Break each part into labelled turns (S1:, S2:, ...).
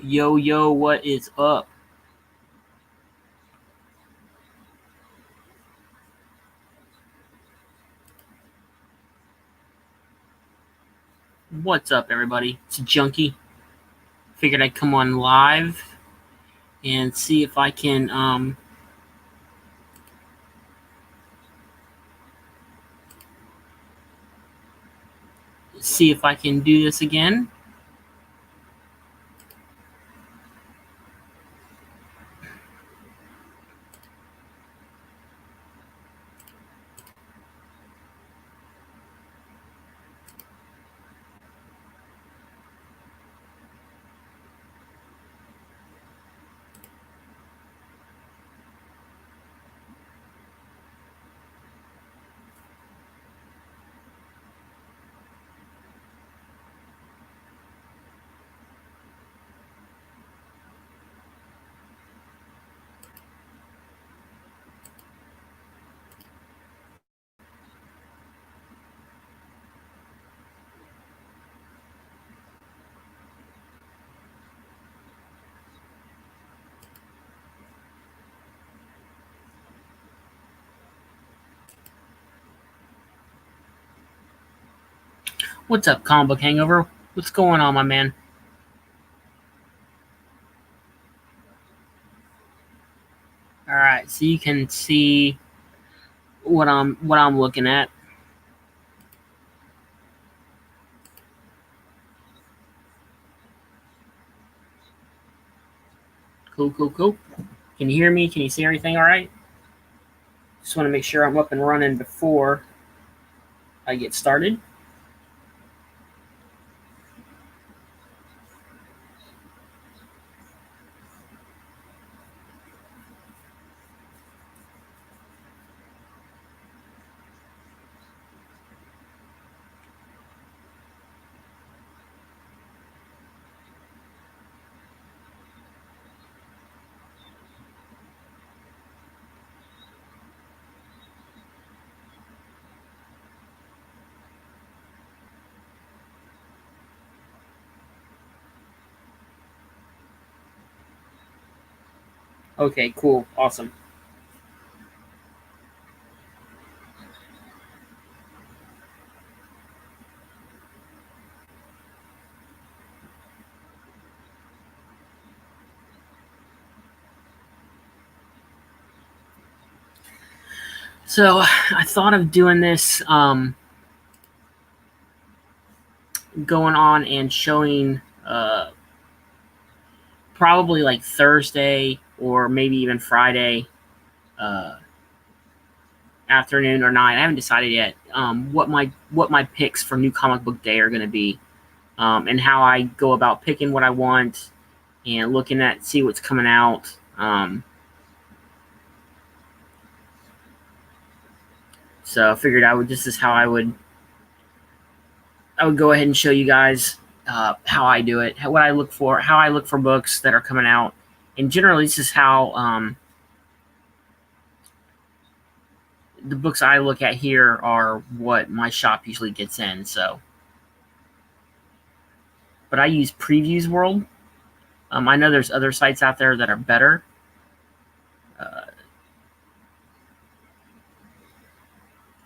S1: Yo, what is up? What's up, everybody? It's Junkie. Figured I'd come on live and see if I can do this again. What's up, Comic Book Hangover? What's going on, my man? All right, so you can see what I'm looking at. Cool. Can you hear me? Can you see everything all right? Just want to make sure I'm up and running before I get started. Okay, cool. Awesome. So I thought of doing this, going on and showing probably like Thursday or maybe even Friday afternoon or night. I haven't decided yet what my picks for New Comic Book Day are going to be, and how I go about picking what I want and looking at see what's coming out. So I figured this is how I would go ahead and show you guys how I do it, what I look for, how I look for books that are coming out, and generally this is how the books I look at here are what my shop usually gets in. So, but I use Previews World. I know there's other sites out there that are better.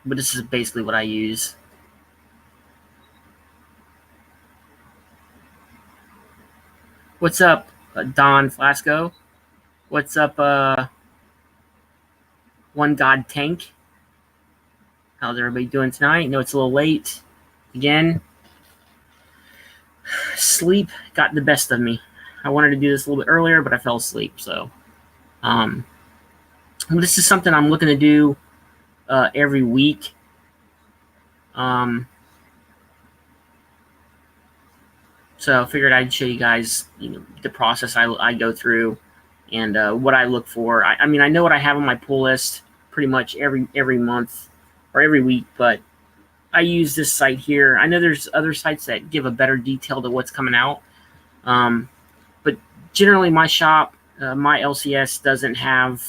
S1: But this is basically what I use. What's up, Don Flasco? What's up, One God Tank? How's everybody doing tonight? No, it's a little late. Again, sleep got the best of me. I wanted to do this a little bit earlier, but I fell asleep. So, this is something I'm looking to do every week. So I figured I'd show you guys, the process I go through and what I look for. I mean, I know what I have on my pull list pretty much every month or every week, but I use this site here. I know there's other sites that give a better detail to what's coming out, but generally my shop, my LCS doesn't have.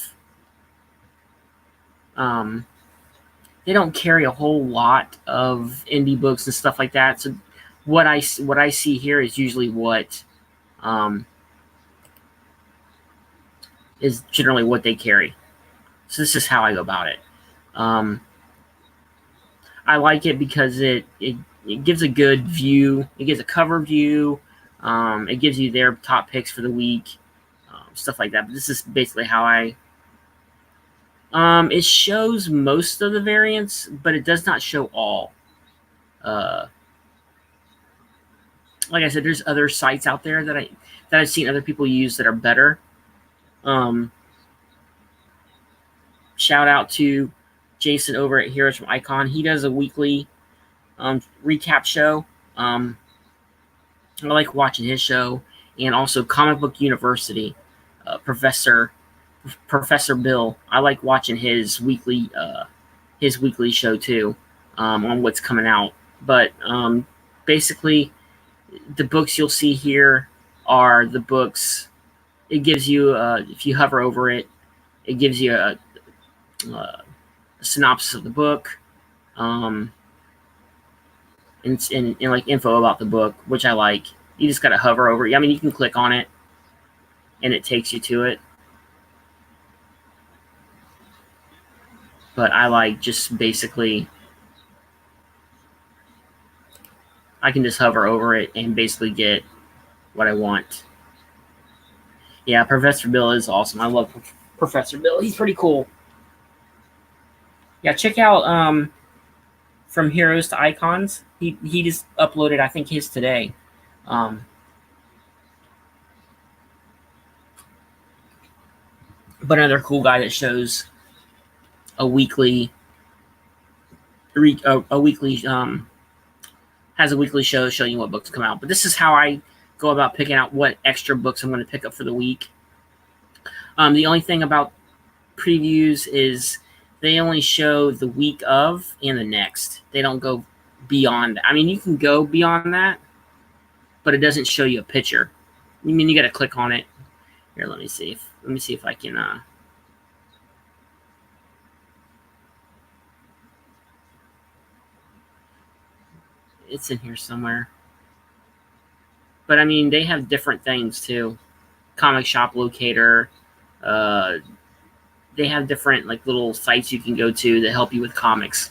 S1: They don't carry a whole lot of indie books and stuff like that. So what I see here is usually what is generally what they carry. So this is how I go about it. I like it because it gives a good view. It gives a cover view. It gives you their top picks for the week, stuff like that. But this is basically how I. It shows most of the variants, but it does not show all. Like I said, there's other sites out there that I've seen other people use that are better. Shout out to Jason over at Heroes from Icon. He does a weekly recap show. I like watching his show, and also Comic Book University, Professor Bill. I like watching his weekly show too, on what's coming out. But basically, the books you'll see here are the books. It gives you, if you hover over it, it gives you a synopsis of the book, and like info about the book, which I like. You just gotta hover over it. I mean, you can click on it, and it takes you to it. But I like just basically, I can just hover over it and basically get what I want. Yeah, Professor Bill is awesome. I love Professor Bill. He's pretty cool. Yeah, check out From Heroes to Icons. He just uploaded, I think, his today. But another cool guy that shows a weekly has a weekly show showing you what books come out. But this is how I go about picking out what extra books I'm going to pick up for the week. The only thing about previews is they only show the week of and the next. They don't go beyond. I mean, you can go beyond that, but it doesn't show you a picture. I mean, you got to click on it. Here, let me see if I can. It's in here somewhere. But I mean, they have different things too. Comic shop locator. They have different like little sites you can go to that help you with comics.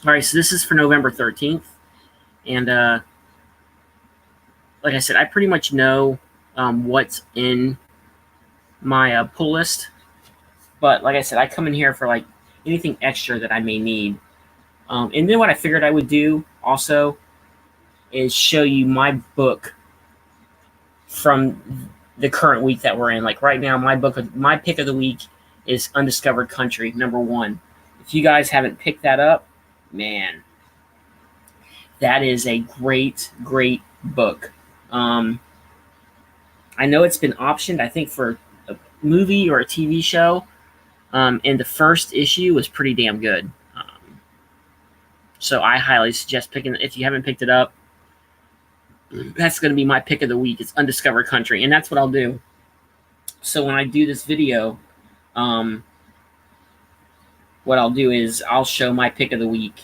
S1: All right, so this is for November 13th, and like I said, I pretty much know what's in my pull list. But like I said, I come in here for like anything extra that I may need. And then what I figured I would do also is show you my book from the current week that we're in. Like right now, my pick of the week is Undiscovered Country, #1. If you guys haven't picked that up, man, that is a great, great book. I know it's been optioned, I think, for a movie or a TV show, and the first issue was pretty damn good. So I highly suggest picking it. If you haven't picked it up, that's going to be my pick of the week. It's Undiscovered Country, and that's what I'll do. So when I do this video, what I'll do is I'll show my pick of the week.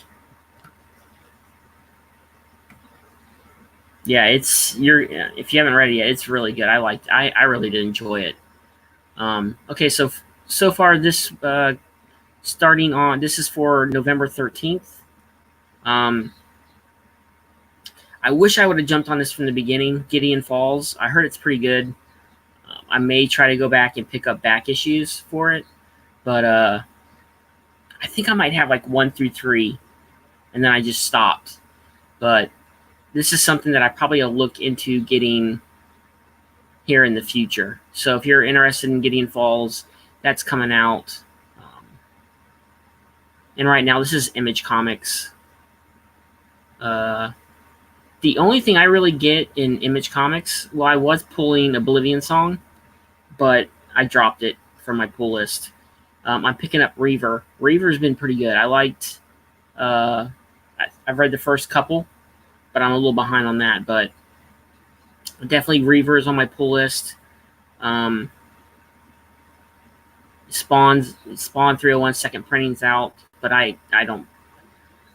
S1: Yeah, if you haven't read it yet, it's really good. I really did enjoy it. Okay, so far this starting on, this is for November 13th. I wish I would have jumped on this from the beginning. Gideon Falls. I heard it's pretty good. I may try to go back and pick up back issues for it, but I think I might have like 1 through 3, and then I just stopped. But this is something that I probably will look into getting here in the future. So if you're interested in Gideon Falls, that's coming out. And right now, this is Image Comics. The only thing I really get in Image Comics, well, I was pulling Oblivion Song, but I dropped it from my pull list. I'm picking up Reaver. Reaver's been pretty good. I liked. I've read the first couple, but I'm a little behind on that. But definitely Reaver is on my pull list. Spawn 301 second printing's out, but I don't.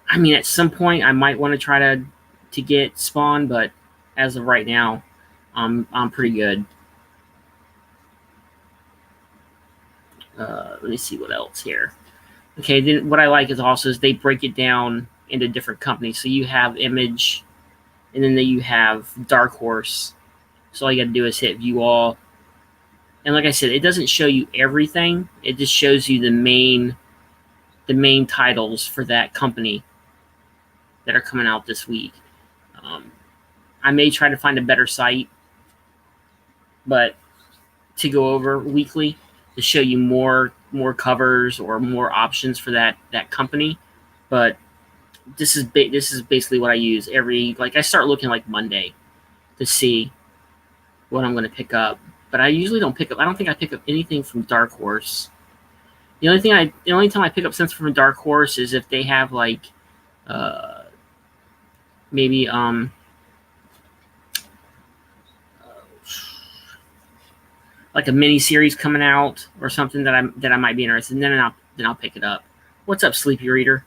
S1: I mean, at some point I might want to try to get Spawn, but as of right now, I'm pretty good. Let me see what else here. Okay, then what I like is they break it down into different companies. So you have Image, and then you have Dark Horse. So all you got to do is hit View All. And like I said, it doesn't show you everything. It just shows you the main titles for that company that are coming out this week. I may try to find a better site, but to go over weekly to show you more covers or more options for that company. But this is basically what I use I start looking like Monday to see what I'm going to pick up. But I usually don't pick up. I don't think I pick up anything from Dark Horse. The only time I pick up something from Dark Horse is if they have like maybe like a mini series coming out or something that I might be interested in, then I'll pick it up. What's up, Sleepy Reader?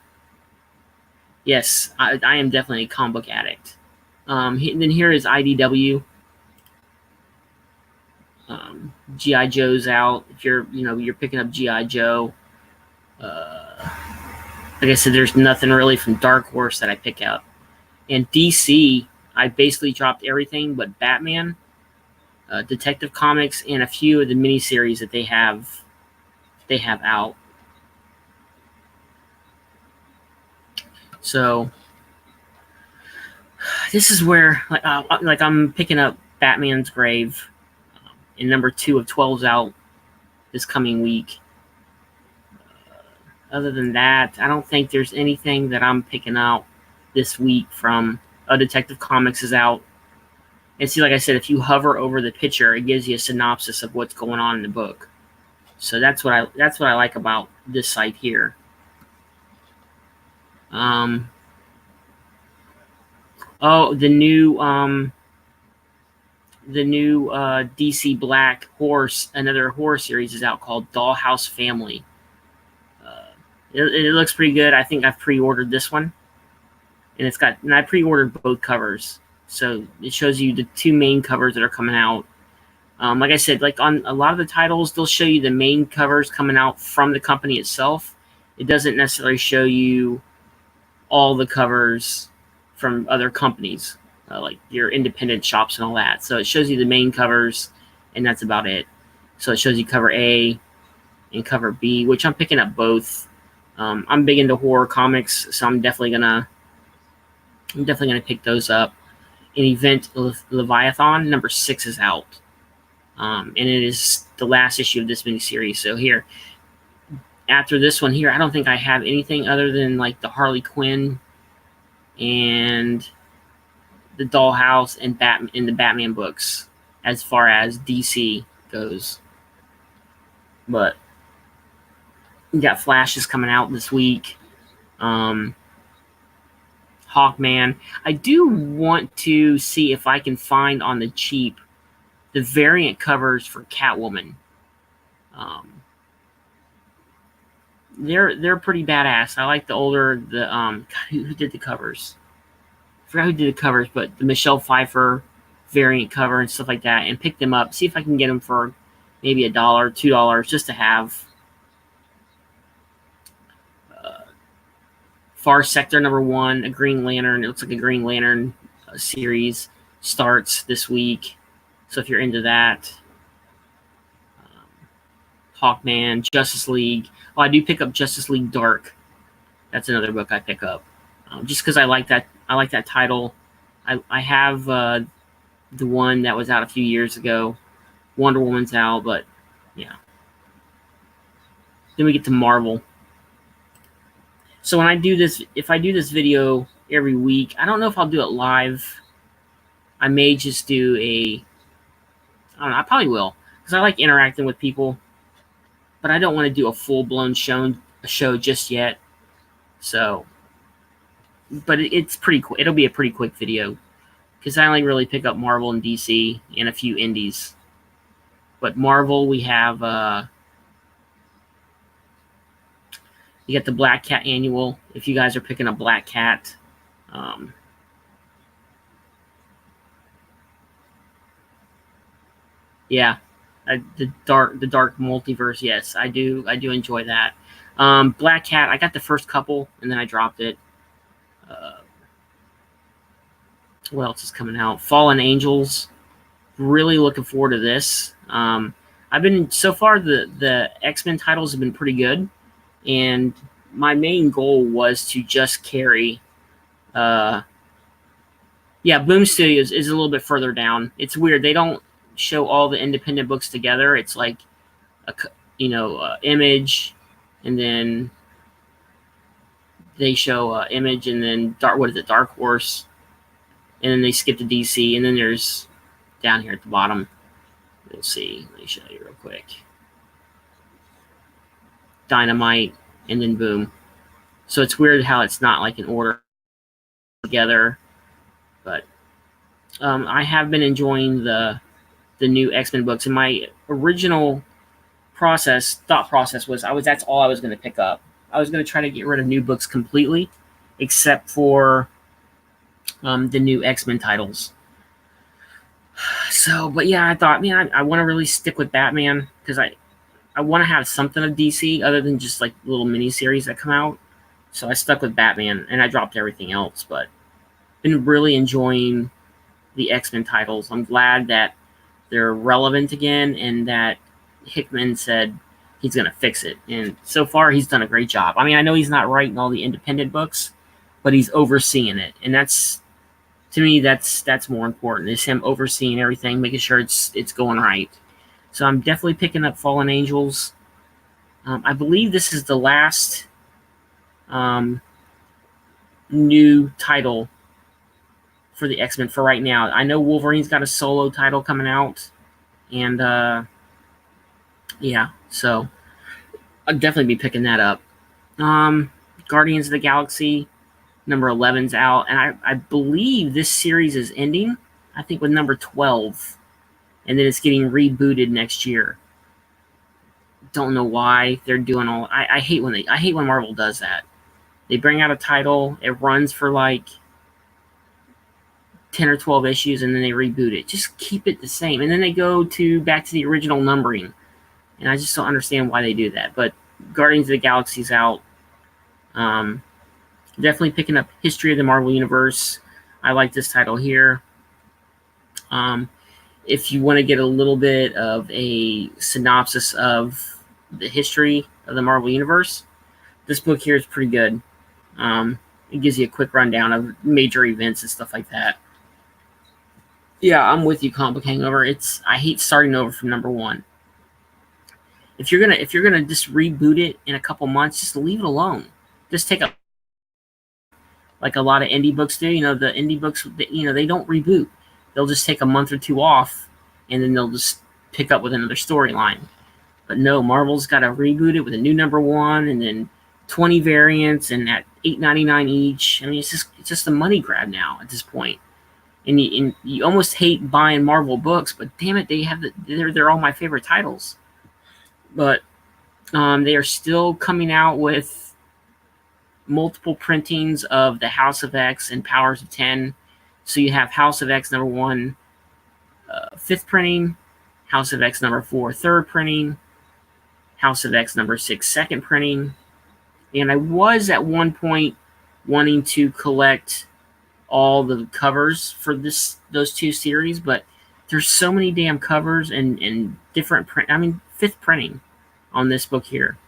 S1: Yes, I am definitely a comic book addict. Then here is IDW. GI Joe's out. If you're picking up GI Joe. Like I said, there's nothing really from Dark Horse that I pick up. And DC, I basically dropped everything but Batman, Detective Comics, and a few of the miniseries that they have out. So this is where like I'm picking up Batman's Grave, and number 2 of 12's out this coming week. Other than that, I don't think there's anything that I'm picking out this week from Detective Comics is out. And see, like I said, if you hover over the picture, it gives you a synopsis of what's going on in the book. So that's what I like about this site here. The new DC Black horse, another horror series is out called Dollhouse Family. It looks pretty good. I think I've pre-ordered this one, and I pre-ordered both covers. So it shows you the 2 main covers that are coming out. Like I said, like on a lot of the titles, they'll show you the main covers coming out from the company itself. It doesn't necessarily show you all the covers from other companies, like your independent shops and all that. So it shows you the main covers, and that's about it. So it shows you cover A and cover B, which I'm picking up both. I'm big into horror comics, so I'm definitely gonna pick those up. An Event Leviathan number 6 is out, and it is the last issue of this miniseries. So here, after this one here, I don't think I have anything other than like the Harley Quinn and the Dollhouse and the Batman books as far as DC goes. But we got Flashes coming out this week. Hawkman. I do want to see if I can find on the cheap the variant covers for Catwoman. They're pretty badass. I like who did the covers? I forgot who did the covers, but the Michelle Pfeiffer variant cover and stuff like that, and pick them up. See if I can get them for maybe $1, $2 just to have. Far Sector number 1, a Green Lantern. It looks like a Green Lantern series starts this week. So if you're into that, Hawkman, Justice League. Oh, I do pick up Justice League Dark. That's another book I pick up, just because I like that. I like that title. I have the one that was out a few years ago. Wonder Woman's out, but yeah. Then we get to Marvel. So when I do this, if I do this video every week, I don't know if I'll do it live. I may just do I don't know, I probably will, because I like interacting with people, but I don't want to do a full-blown show just yet. So, but it's pretty quick. It'll be a pretty quick video, because I only really pick up Marvel and DC and a few indies. But Marvel, we have you got the Black Cat Annual, if you guys are picking up Black Cat. Yeah. The dark multiverse. Yes, I do. I do enjoy that. Black Cat. I got the first couple and then I dropped it. Uh, what else is coming out? Fallen Angels. Really looking forward to this. I've been so far the X-Men titles have been pretty good, and my main goal was to just carry. Uh, yeah, Boom Studios is a little bit further down. It's weird. They don't show all the independent books together. It's like a Image, and then they show Image, and then Dark Horse, and then they skip to DC, and then there's down here at the bottom. You'll see. Let me show you real quick. Dynamite, and then Boom. So it's weird how it's not like in order together, but I have been enjoying the new X-Men books. And my original thought process was that's all I was going to pick up. I was going to try to get rid of new books completely, except for the new X-Men titles. So, but yeah, I thought, man, I want to really stick with Batman because I want to have something of DC other than just like little mini series that come out. So I stuck with Batman and I dropped everything else. But been really enjoying the X-Men titles. I'm glad that they're relevant again and that Hickman said he's going to fix it. And so far, he's done a great job. I mean, I know he's not writing all the independent books, but he's overseeing it. And that's, to me, that's more important, is him overseeing everything, making sure it's going right. So I'm definitely picking up Fallen Angels. I believe this is the last new title for the X-Men for right now. I know Wolverine's got a solo title coming out, and yeah, so I'll definitely be picking that up. Guardians of the Galaxy number 11's out, and I believe this series is ending, I think, with number 12, and then it's getting rebooted next year. Don't know why they're doing all. I hate when Marvel does that. They bring out a title, it runs for like 10 or 12 issues, and then they reboot it. Just keep it the same, and then they go back to the original numbering, and I just don't understand why they do that. But Guardians of the Galaxy's out. Definitely picking up History of the Marvel Universe. I like this title here. If you want to get a little bit of a synopsis of the history of the Marvel Universe, this book here is pretty good. It gives you a quick rundown of major events and stuff like that. Yeah, I'm with you, Comic Book Hangover. I hate starting over from number 1. If you're gonna just reboot it in a couple months, just leave it alone. Just take like a lot of indie books do. The indie books, they don't reboot. They'll just take a month or two off, and then they'll just pick up with another storyline. But no, Marvel's got to reboot it with a new number 1, and then 20 variants, and at $8.99 each. I mean, it's just a money grab now at this point. And you almost hate buying Marvel books, but damn it, they're all my favorite titles. But they are still coming out with multiple printings of the House of X and Powers of 10. So you have House of X number 1, 5th printing, House of X number 4, 3rd printing, House of X number 6, 2nd printing. And I was at one point wanting to collect all the covers for those two series, but there's so many damn covers and different print. I mean, 5th printing on this book here.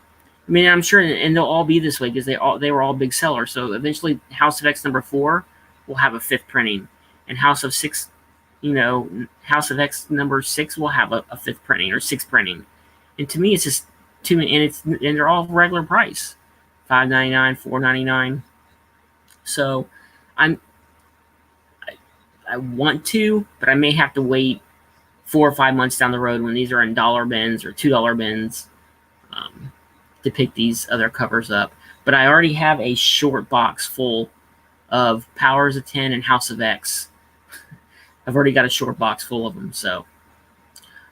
S1: I mean, I'm sure, and they'll all be this way because they were all big sellers. So eventually, House of X number 4 will have a 5th printing, and House of X number 6 will have a 5th printing or 6th printing. And to me, it's just too many, and they're all regular price, $5.99, $4.99. So I want to, but I may have to wait 4 or 5 months down the road when these are in $1 bins or $2 bins to pick these other covers up. But I already have a short box full of Powers of 10 and House of X. I've already got a short box full of them. So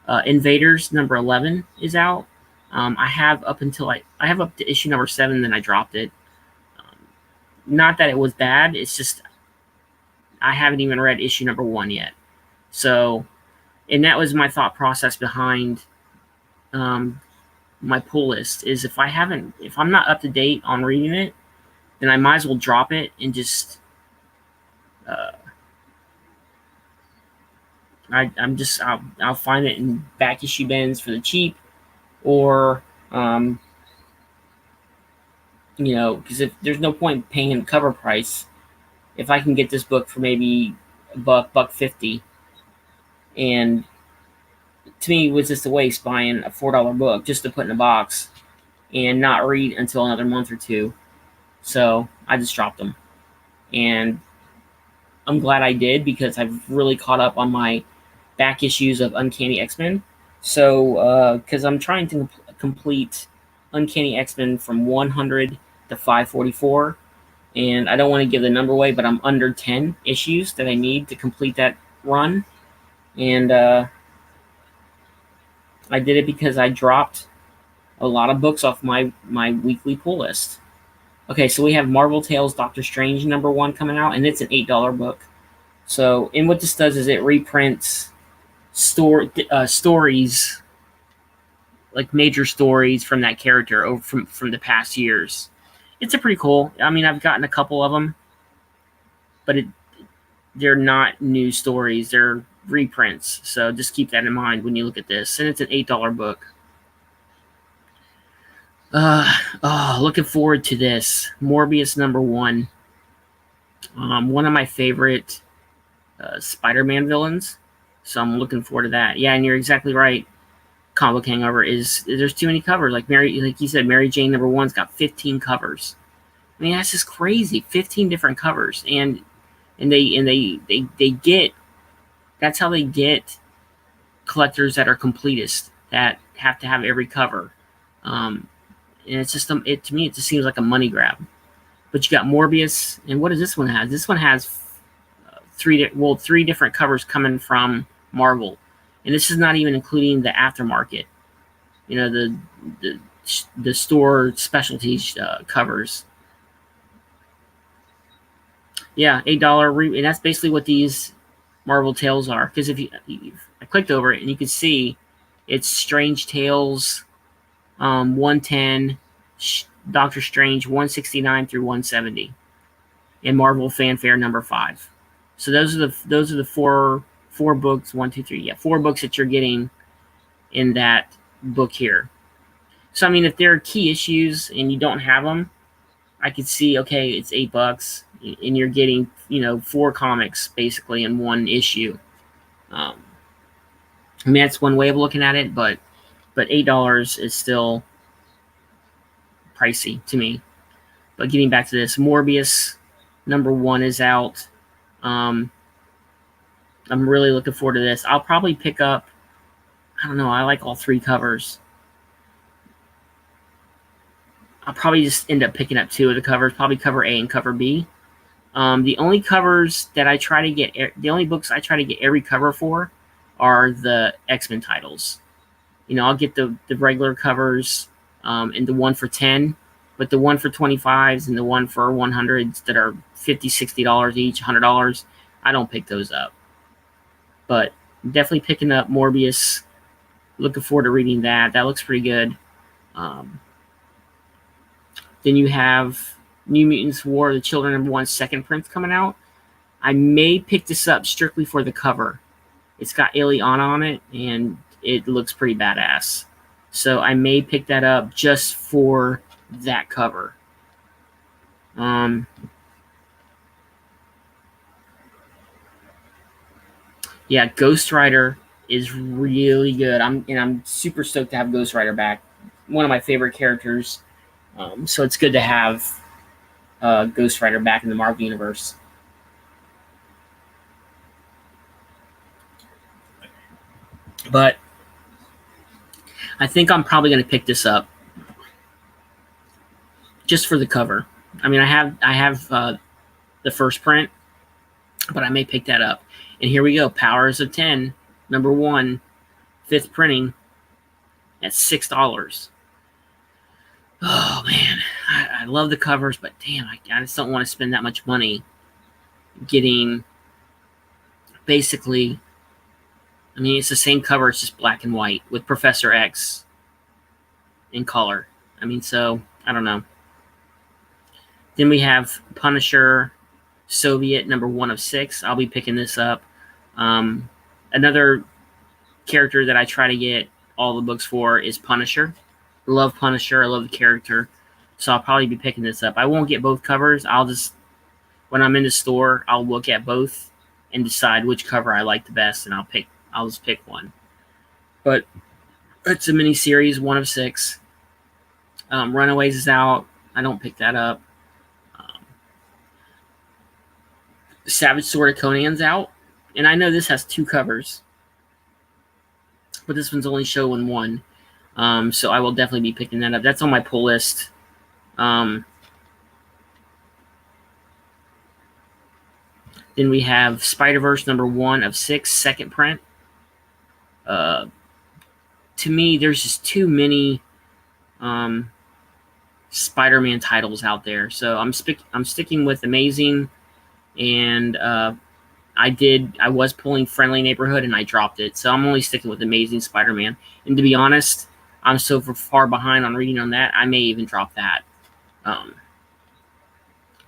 S1: Invaders number 11 is out. I have up to issue number 7, then I dropped it. Not that it was bad, it's just I haven't even read issue number 1 yet. So, and that was my thought process behind my pull list is if I'm not up to date on reading it, then I might as well drop it and just uh, I'll find it in back issue bins for the cheap, or because if there's no point paying the cover price, if I can get this book for maybe a buck 50, and to me it was just a waste buying a $4 book just to put in a box and not read until another month or two. So I just dropped them, and I'm glad I did because I've really caught up on my back issues of Uncanny X-Men. So because I'm trying to complete Uncanny X-Men from 100 to 544, and I don't want to give the number away, but I'm under 10 issues that I need to complete that run. And I did it because I dropped a lot of books off my weekly pull list. Okay, so we have Marvel Tales Doctor Strange #1 coming out, and it's an $8 book. So, and what this does is it reprints stories, like major stories from that character over from the past years. It's a pretty cool. I mean, I've gotten a couple of them, but they're not new stories. They're reprints. So just keep that in mind when you look at this. And it's an $8 book. Looking forward to this. Morbius #1. One of my favorite Spider-Man villains. So I'm looking forward to that. Yeah, and you're exactly right. Comic Hangover is there's too many covers. Like you said, Mary Jane #1's got 15 covers. I mean, that's just crazy. 15 different covers, and they get. That's how they get collectors that are completists that have to have every cover. And it's just to me it just seems like a money grab. But you got Morbius, and what does this one have? This one has three different covers coming from Marvel, and this is not even including the aftermarket. The store specialty covers. Yeah, $8, and that's basically what these Marvel Tales are. Because I clicked over it, and you can see it's Strange Tales 110, Doctor Strange 169 through 170, and Marvel Fanfare #5. So those are the four books. 1, 2, 3. Yeah, 4 books that you're getting in that book here. So I mean, if there are key issues and you don't have them, I could see, okay, it's $8, and you're getting 4 comics basically in one issue. I mean, that's one way of looking at it, but $8 is still pricey to me. But getting back to this, Morbius #1 is out. I'm really looking forward to this. I'll probably pick up, I don't know, I like all 3 covers. I'll probably just end up picking up 2 of the covers, probably cover A and cover B. The only books I try to get every cover for are the X-Men titles. I'll get the regular covers, and the one for 10, but the one for 25s and the one for 100s that are $50, $60 each, $100, I don't pick those up. But definitely picking up Morbius. Looking forward to reading that. That looks pretty good. Then you have New Mutants War of the Children #1 second print coming out. I may pick this up strictly for the cover. It's got Ileana on it, and it looks pretty badass. So I may pick that up just for that cover. Yeah, Ghost Rider is really good. I'm super stoked to have Ghost Rider back. One of my favorite characters. So it's good to have Ghost Rider back in the Marvel Universe. But I think I'm probably going to pick this up just for the cover. I mean, I have the first print, but I may pick that up. And here we go, Powers of 10, #1, 5th printing at $6. Oh man, I love the covers, but damn, I just don't want to spend that much money getting basically. I mean, it's the same cover, it's just black and white with Professor X in color. I mean, so I don't know. Then we have Punisher Soviet #1 of 6. I'll be picking this up. Another character that I try to get all the books for is Punisher. I love Punisher. I love the character. So I'll probably be picking this up. I won't get both covers. I'll just, when I'm in the store, I'll look at both and decide which cover I like the best, and I'll just pick one. But it's a mini series, 1 of 6. Runaways is out. I don't pick that up. Savage Sword of Conan's out, and I know this has 2 covers, but this one's only showing 1. So I will definitely be picking that up. That's on my pull list. Then we have Spider-Verse #1 of 6, second print. To me, there's just too many Spider-Man titles out there. So I'm sticking with Amazing, and I was pulling Friendly Neighborhood, and I dropped it. So I'm only sticking with Amazing Spider-Man. And to be honest, I'm so far behind on reading on that, I may even drop that.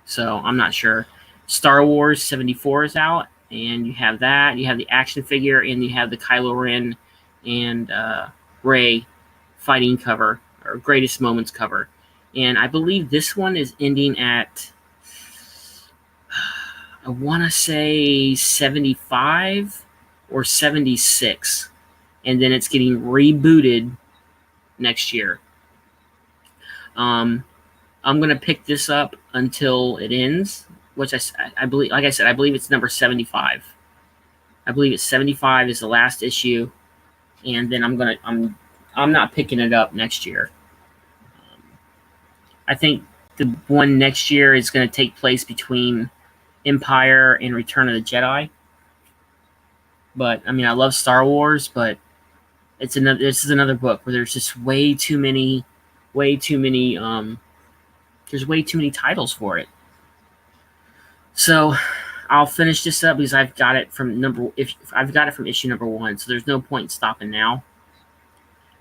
S1: So I'm not sure. Star Wars 74 is out, and you have that. You have the action figure, and you have the Kylo Ren and Rey fighting cover, or Greatest Moments cover. And I believe this one is ending at, I want to say 75 or 76. And then it's getting rebooted next year. I'm going to pick this up until it ends, which I believe, like I said, I believe it's number 75. I believe it's 75 is the last issue, and then I'm not picking it up next year. I think the one next year is going to take place between Empire and Return of the Jedi. But I mean, I love Star Wars, but this is another book where there's just way too many there's way too many titles for it. So I'll finish this up because I've got it from issue #1, so there's no point in stopping now.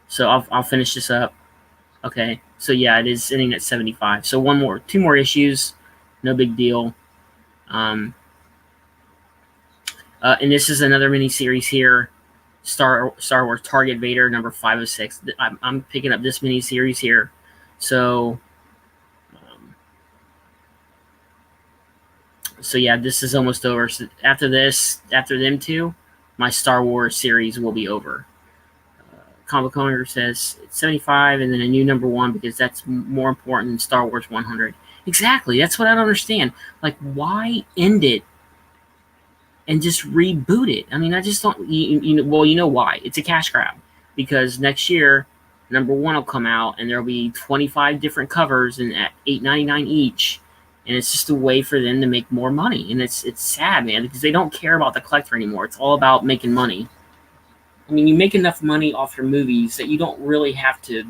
S1: So I'll finish this up. Okay, so yeah, it is ending at 75. So 2 more issues, no big deal. And this is another mini series here, Star Wars Target Vader #5 of 6. I'm picking up this mini series here. So yeah, this is almost over. So after them two, my Star Wars series will be over. Comic Owner says it's 75 and then a new #1 because that's more important than Star Wars 100. Exactly. That's what I don't understand. Like, why end it and just reboot it? I mean, I just don't. Well, you know why? It's a cash grab, because next year #1 will come out and there'll be 25 different covers and at $8.99 each, and it's just a way for them to make more money. And it's sad, man, because they don't care about the collector anymore. It's all about making money. I mean, you make enough money off your movies that you don't really have to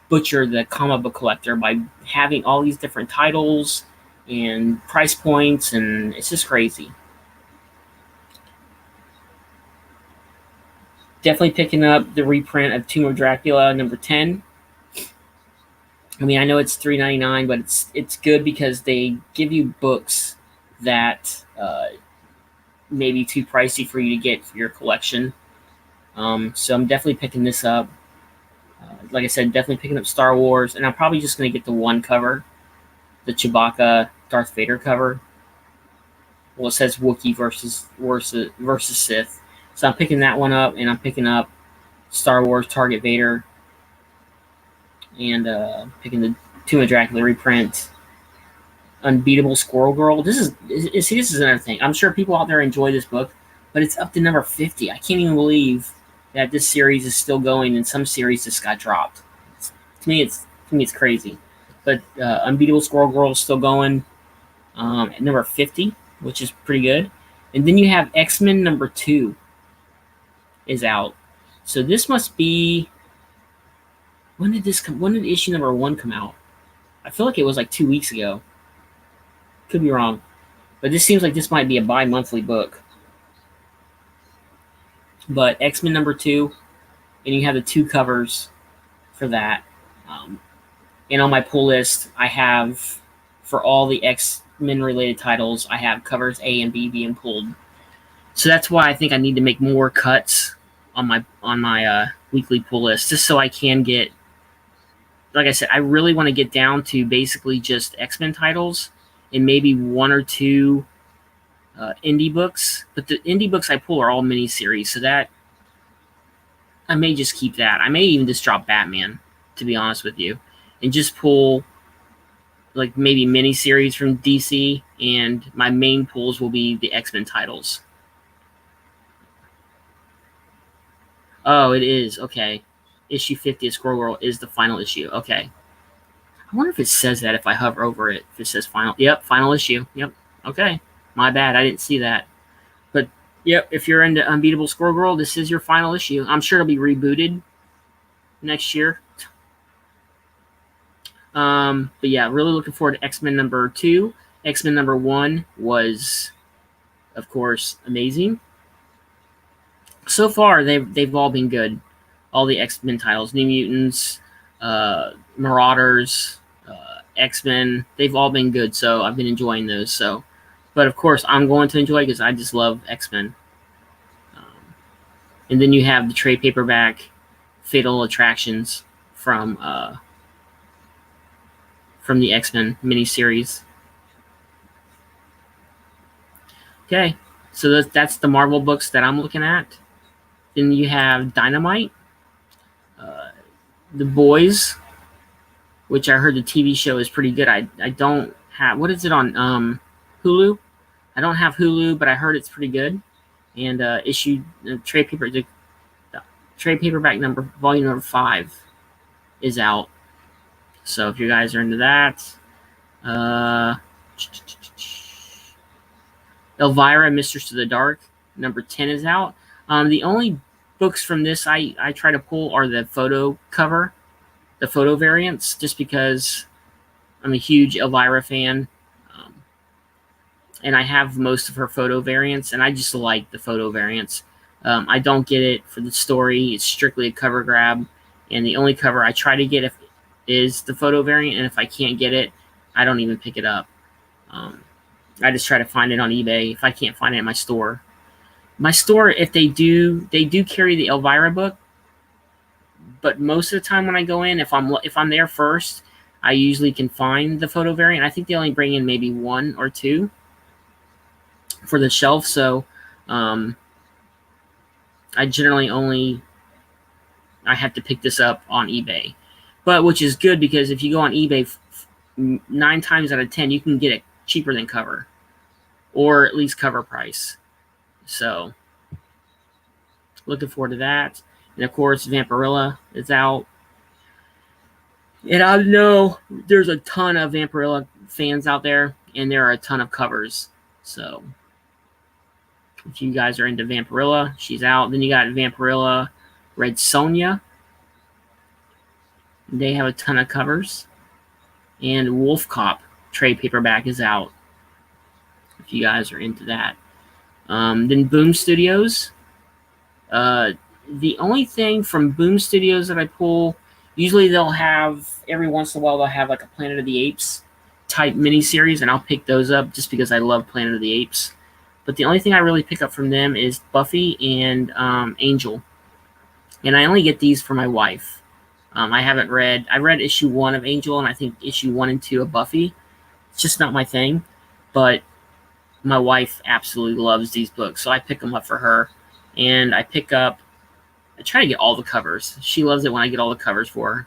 S1: butcher the comic book collector by having all these different titles and price points, and it's just crazy. Definitely picking up the reprint of Tomb of Dracula #10. I mean, I know it's $3.99, but it's good because they give you books that may be too pricey for you to get for your collection. So I'm definitely picking this up. Like I said, definitely picking up Star Wars, and I'm probably just going to get the one cover, the Chewbacca Darth Vader cover. Well, it says Wookiee versus Sith. So I'm picking that one up, and I'm picking up Star Wars Target Vader, and picking the Tomb of Dracula reprint, Unbeatable Squirrel Girl. This is another thing. I'm sure people out there enjoy this book, but it's up to number 50. I can't even believe that this series is still going, and some series just got dropped. To me, it's crazy. But Unbeatable Squirrel Girl is still going at number 50, which is pretty good. And then you have X-Men #2 is out. So this must be, when did issue #1 come out? I feel like it was like 2 weeks ago. Could be wrong. But this seems like this might be a bi-monthly book. But X-Men #2, and you have the 2 covers for that. Um, and on my pull list, I have, for all the X-Men related titles, I have covers A and B being pulled. So that's why I think I need to make more cuts on my weekly pull list, just so I can get, like I said, I really want to get down to basically just X-Men titles and maybe one or two indie books. But the indie books I pull are all miniseries, so that I may just keep that. I may even just drop Batman, to be honest with you, and just pull like maybe miniseries from DC, and my main pulls will be the X-Men titles. Oh, it is. Okay. Issue 50 of Squirrel Girl is the final issue. Okay. I wonder if it says that if I hover over it. If it says final. Yep, final issue. Yep. Okay. My bad. I didn't see that. But, yep, if you're into Unbeatable Squirrel Girl, this is your final issue. I'm sure it'll be rebooted next year. But yeah, really looking forward to X-Men number 2. X-Men number 1 was, of course, amazing. So far, they've all been good. All the X-Men titles, New Mutants, Marauders, X-Men, they've all been good. So I've been enjoying those. So, but of course, I'm going to enjoy because I just love X-Men. And then you have the trade paperback Fatal Attractions from the X-Men miniseries. Okay, so that's the Marvel books that I'm looking at. Then you have Dynamite, The Boys, which I heard the TV show is pretty good. I don't have, what is it on Hulu? I don't have Hulu, but I heard it's pretty good. And issued trade paperback volume number 5 is out. So if you guys are into that, Elvira, Mistress of the Dark, number 10 is out. The only books from this I try to pull are the photo cover, the photo variants, just because I'm a huge Elvira fan. And I have most of her photo variants, and I just like the photo variants. I don't get it for the story. It's strictly a cover grab, and the only cover I try to get is the photo variant, and if I can't get it, I don't even pick it up. I just try to find it on eBay if I can't find it at my store. My store, if they do carry the Elvira book, but most of the time when I go in, if I'm there first, I usually can find the photo variant. I think they only bring in maybe 1 or 2 for the shelf, so I generally I have to pick this up on eBay, but which is good because if you go on eBay, 9 times out of 10 you can get it cheaper than cover, or at least cover price. So looking forward to that. And of course, Vampirella is out, and I know there's a ton of Vampirella fans out there, and there are a ton of covers. So if you guys are into Vampirella, she's out. Then you got Vampirella Red Sonja. They have a ton of covers. And Wolf Cop trade paperback is out, if you guys are into that. Then Boom Studios. The only thing from Boom Studios that I pull, usually they'll have, every once in a while, they'll have like a Planet of the Apes type miniseries, and I'll pick those up just because I love Planet of the Apes. But the only thing I really pick up from them is Buffy and Angel. And I only get these for my wife. I read issue 1 of Angel, and I think issue 1 and 2 of Buffy. It's just not my thing. But my wife absolutely loves these books, so I pick them up for her. And I try to get all the covers. She loves it when I get all the covers for her.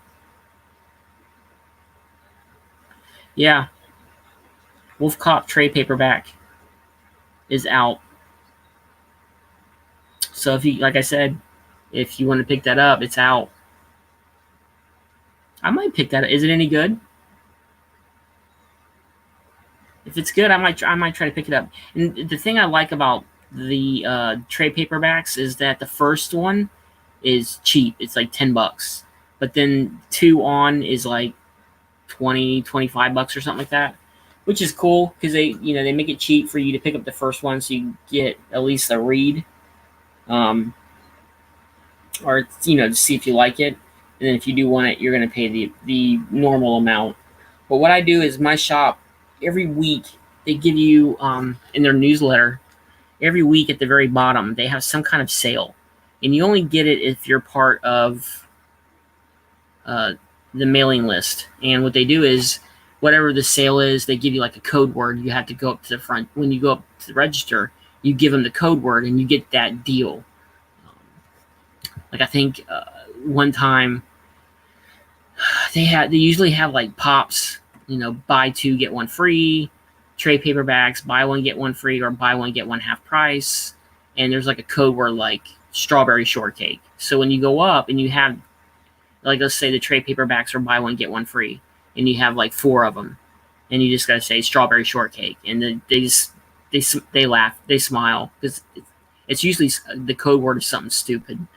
S1: Yeah. Wolf Cop trade paperback is out. So if you, like I said, if you want to pick that up, it's out. I might pick that up. Is it any good? If it's good, I might try to pick it up. And the thing I like about the trade paperbacks is that the first one is cheap. It's like $10. But then 2 on is like $20-$25 or something like that, which is cool because they make it cheap for you to pick up the first one, so you get at least a read, or to see if you like it. and then if you do want it, you're going to pay the normal amount. But what I do is my shop every week they give you in their newsletter every week at the very bottom they have some kind of sale, and you only get it if you're part of uh, the mailing list. And what they do is whatever the sale is, they give you like a code word. You have to go up to the front. When you go up to the register, you give them the code word and you get that deal. Like I think one time they usually have like pops, buy two get one free, trade paperbacks, buy one get one free, or buy one get one half price. And there's like a code word like strawberry shortcake. So when you go up and you have, like, let's say the trade paperbacks are buy one get one free, and you have like 4 of them, and you just gotta say strawberry shortcake, and they laugh, they smile, because it's usually the code word is something stupid.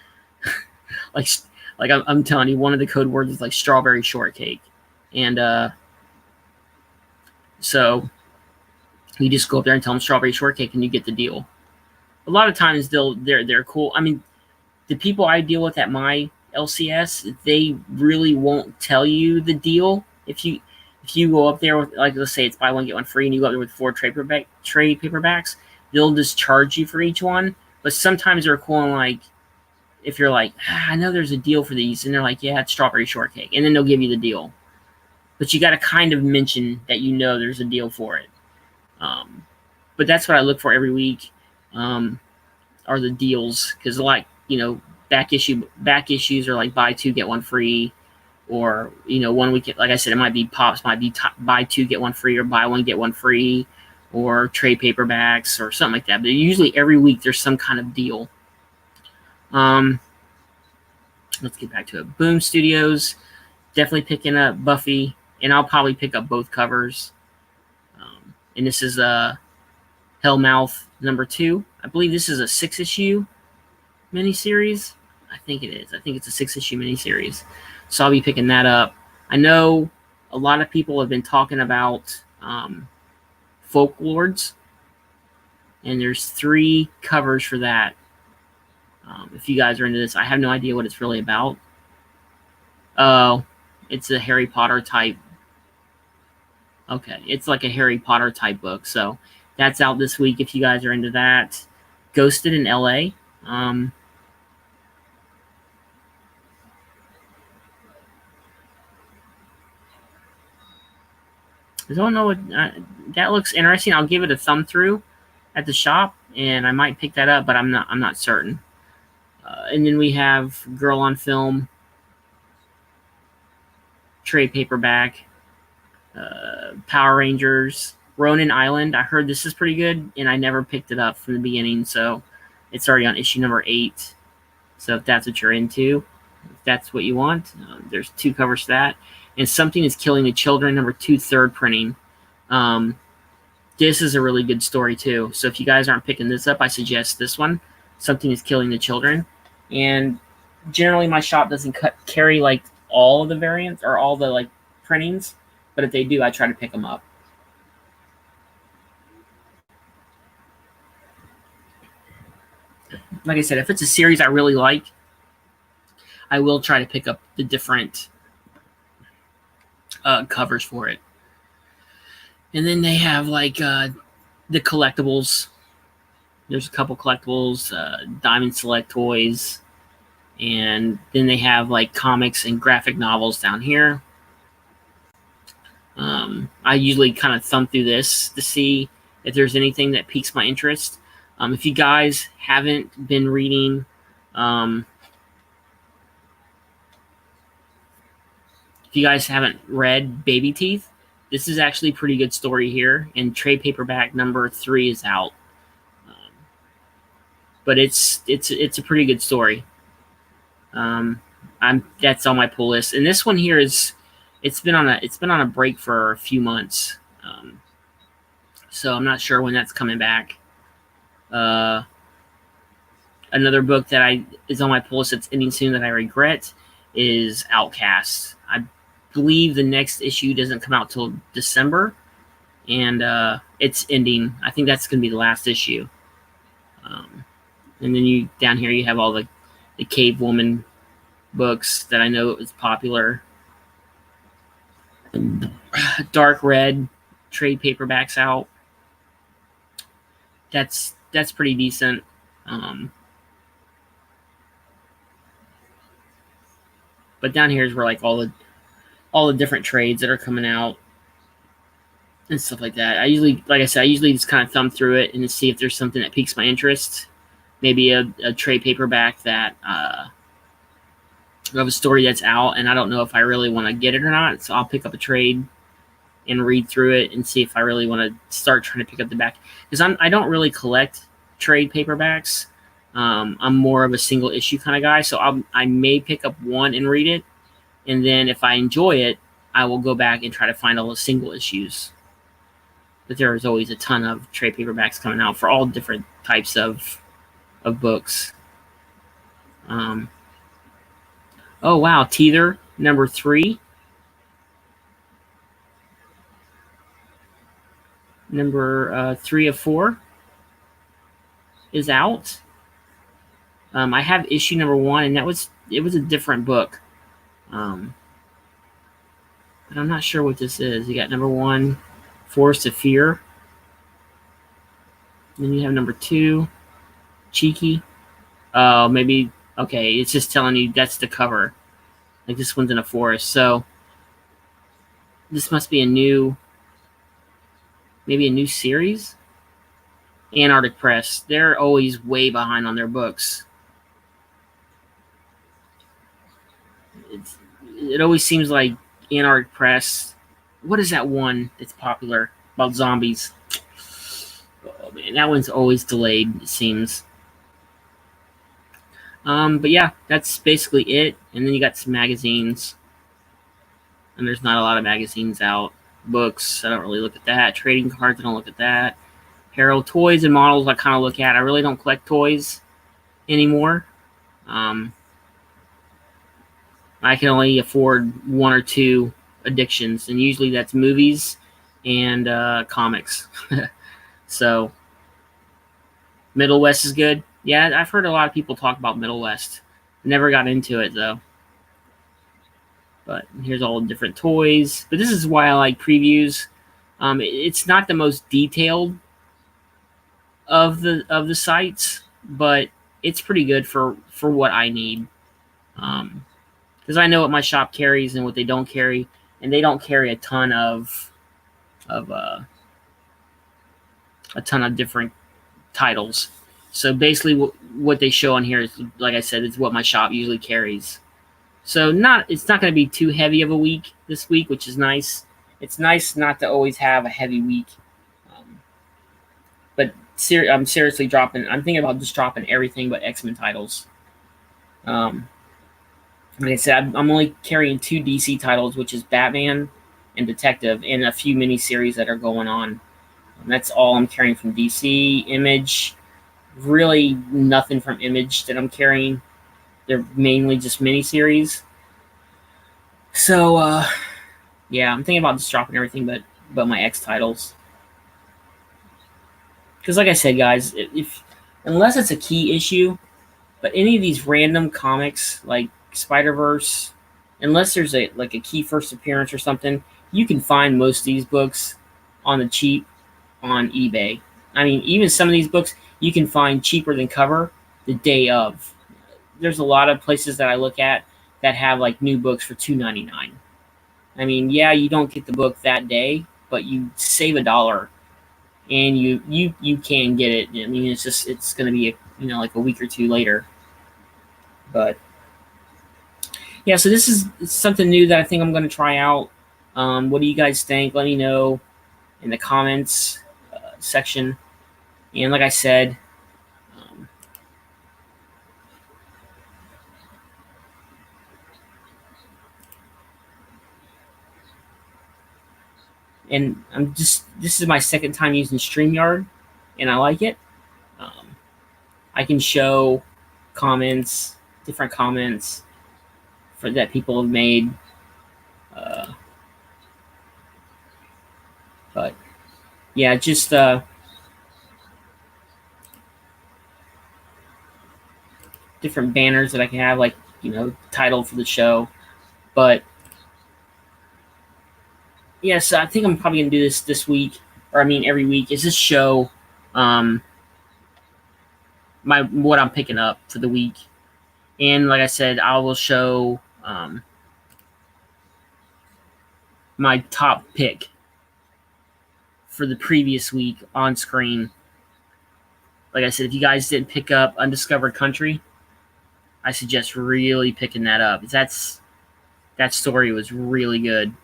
S1: like I'm telling you, one of the code words is like strawberry shortcake, and so you just go up there and tell them strawberry shortcake, and you get the deal. A lot of times they're cool. I mean, the people I deal with at my LCS, they really won't tell you the deal. If you go up there with, like, let's say it's buy one get one free, and you go up there with 4 trade paperbacks, they'll just charge you for each one. But sometimes they're cool, and like if you're like, I know there's a deal for these, and they're like, yeah, it's strawberry shortcake, and then they'll give you the deal. But you got to kind of mention that there's a deal for it. But that's what I look for every week, are the deals, because like back issues are like buy 2 get 1 free, or 1 week, like I said, it might be pops, might be buy 2 get 1 free, or buy 1 get 1 free, or trade paperbacks or something like that. But usually every week there's some kind of deal. Let's get back to it. Boom Studios, definitely picking up Buffy, and I'll probably pick up both covers. And this is Hellmouth number 2. I believe this is a 6-issue miniseries. I think it is. I think it's a 6-issue miniseries. So I'll be picking that up. I know a lot of people have been talking about Folk Lords, and there's 3 covers for that. If you guys are into this, I have no idea what it's really about. Oh, it's a Harry Potter type. Okay, it's like a Harry Potter type book. So that's out this week if you guys are into that. Ghosted in LA. I don't know what that looks interesting. I'll give it a thumb through at the shop, and I might pick that up, but I'm not certain. And then we have Girl on Film, trade paperback, Power Rangers, Ronin Island. I heard this is pretty good, and I never picked it up from the beginning, so it's already on issue number 8. So if that's what you're into, if that's what you want, there's 2 covers to that. And Something is Killing the Children, number 2, 3rd printing. This is a really good story too. So if you guys aren't picking this up, I suggest this one, Something is Killing the Children. And generally my shop doesn't carry like all of the variants or all the like printings, but if they do, I try to pick them up. Like I said, if it's a series I really like, I will try to pick up the different covers for it. And then they have like the collectibles. There's a couple collectibles, Diamond Select Toys, and then they have like comics and graphic novels down here. I usually kind of thumb through this to see if there's anything that piques my interest. If you guys haven't been reading, if you guys haven't read Baby Teeth, this is actually a pretty good story here, and trade paperback number 3 is out. But it's a pretty good story. That's on my pull list, and this one here it's been on a break for a few months, so I'm not sure when that's coming back. Another book that is on my pull list that's ending soon that I regret is Outcast. I believe the next issue doesn't come out till December, and it's ending. I think that's going to be the last issue. And then down here you have all the cave woman books that I know is popular. Dark Red trade paperbacks out. That's pretty decent. But down here is where like all the different trades that are coming out and stuff like that. I usually, like I said, just kind of thumb through it and see if there's something that piques my interest. Maybe a trade paperback that of a story that's out, and I don't know if I really want to get it or not. So I'll pick up a trade and read through it and see if I really want to start trying to pick up the back, because I don't really collect trade paperbacks. I'm more of a single issue kind of guy, so I may pick up one and read it, and then if I enjoy it, I will go back and try to find all the single issues. But there is always a ton of trade paperbacks coming out for all different types of books. Oh wow, Teether number 3. Number 3 of 4 is out. I have issue number 1, and it was a different book. But I'm not sure what this is. You got number 1, Forest of Fear. Then you have number 2, Cheeky. Oh, maybe, okay, it's just telling you that's the cover. Like this one's in a forest. So this must be maybe a new series. Antarctic Press. They're always way behind on their books. It always seems like Antarctic Press. What is that one that's popular about zombies? Oh man, that one's always delayed, it seems. But yeah, that's basically it. And then you got some magazines. And there's not a lot of magazines out. Books, I don't really look at that. Trading cards, I don't look at that. Apparel, toys, and models, I kind of look at. I really don't collect toys anymore. I can only afford 1 or 2 addictions, and usually that's movies and comics. So, Middle West is good. Yeah, I've heard a lot of people talk about Middle West. Never got into it, though. But here's all the different toys. But this is why I like previews. It's not the most detailed of the sites, but it's pretty good for what I need. Because I know what my shop carries and what they don't carry, and they don't carry a ton of different titles. So basically, what they show on here is, like I said, is what my shop usually carries. So it's not going to be too heavy of a week this week, which is nice. It's nice not to always have a heavy week. But I'm seriously dropping. I'm thinking about just dropping everything but X-Men titles. Like I said, I'm only carrying 2 DC titles, which is Batman and Detective, and a few miniseries that are going on. And that's all I'm carrying from DC. Image, really nothing from Image that I'm carrying. They're mainly just miniseries. So, yeah, I'm thinking about just dropping everything but my X titles. Because, like I said, guys, unless it's a key issue, but any of these random comics like Spider-Verse, unless there's a key first appearance or something, you can find most of these books on the cheap on eBay. I mean, even some of these books you can find cheaper than cover the day of. There's a lot of places that I look at that have like new books for $2.99. I mean, yeah, you don't get the book that day, but you save $1, and you can get it. I mean, it's going to be like a week or 2 later. But yeah, so this is something new that I think I'm going to try out. What do you guys think? Let me know in the comments section. And like I said, and this is my second time using StreamYard, and I like it. I can show comments, different comments that people have made. But yeah, just different banners that I can have, like title for the show. But yes, I think I'm probably gonna do this week, or I mean every week. Is this show what I'm picking up for the week, and like I said, I will show my top pick for the previous week on screen. Like I said, if you guys didn't pick up Undiscovered Country, I suggest really picking that up. That story was really good.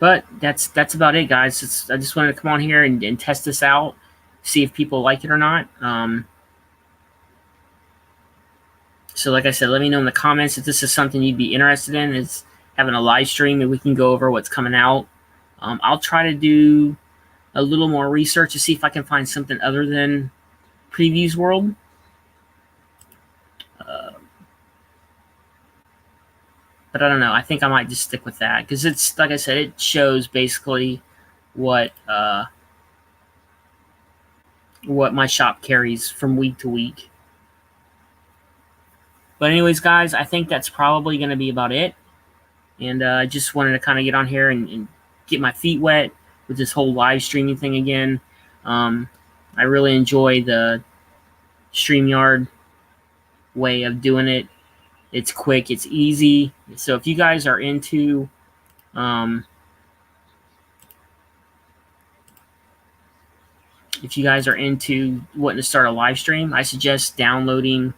S1: But that's about it, guys. I just wanted to come on here and test this out, see if people like it or not. So like I said, let me know in the comments if this is something you'd be interested in. Is having a live stream and we can go over what's coming out. I'll try to do a little more research to see if I can find something other than Previews World. But I don't know. I think I might just stick with that because it's, like I said, it shows basically what my shop carries from week to week. But anyways, guys, I think that's probably going to be about it. And I just wanted to kind of get on here and get my feet wet with this whole live streaming thing again. I really enjoy the StreamYard way of doing it. It's quick, it's easy. So if you guys are into wanting to start a live stream, I suggest downloading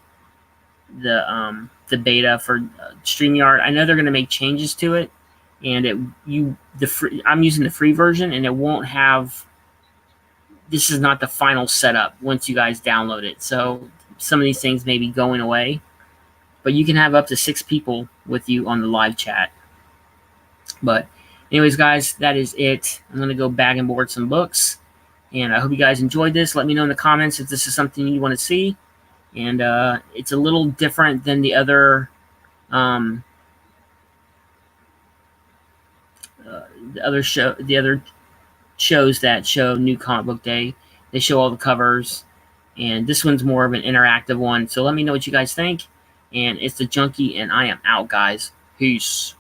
S1: the beta for StreamYard. I know they're going to make changes to it, and I'm using the free version, and it won't have. This is not the final setup once you guys download it. So some of these things may be going away, but you can have up to 6 people with you on the live chat. But anyways, guys, that is it. I'm going to go bag and board some books, and I hope you guys enjoyed this. Let me know in the comments if this is something you want to see. And it's a little different than the other shows that show New Comic Book Day. They show all the covers, and this one's more of an interactive one. So let me know what you guys think. And it's the Junkie, and I am out, guys. Peace.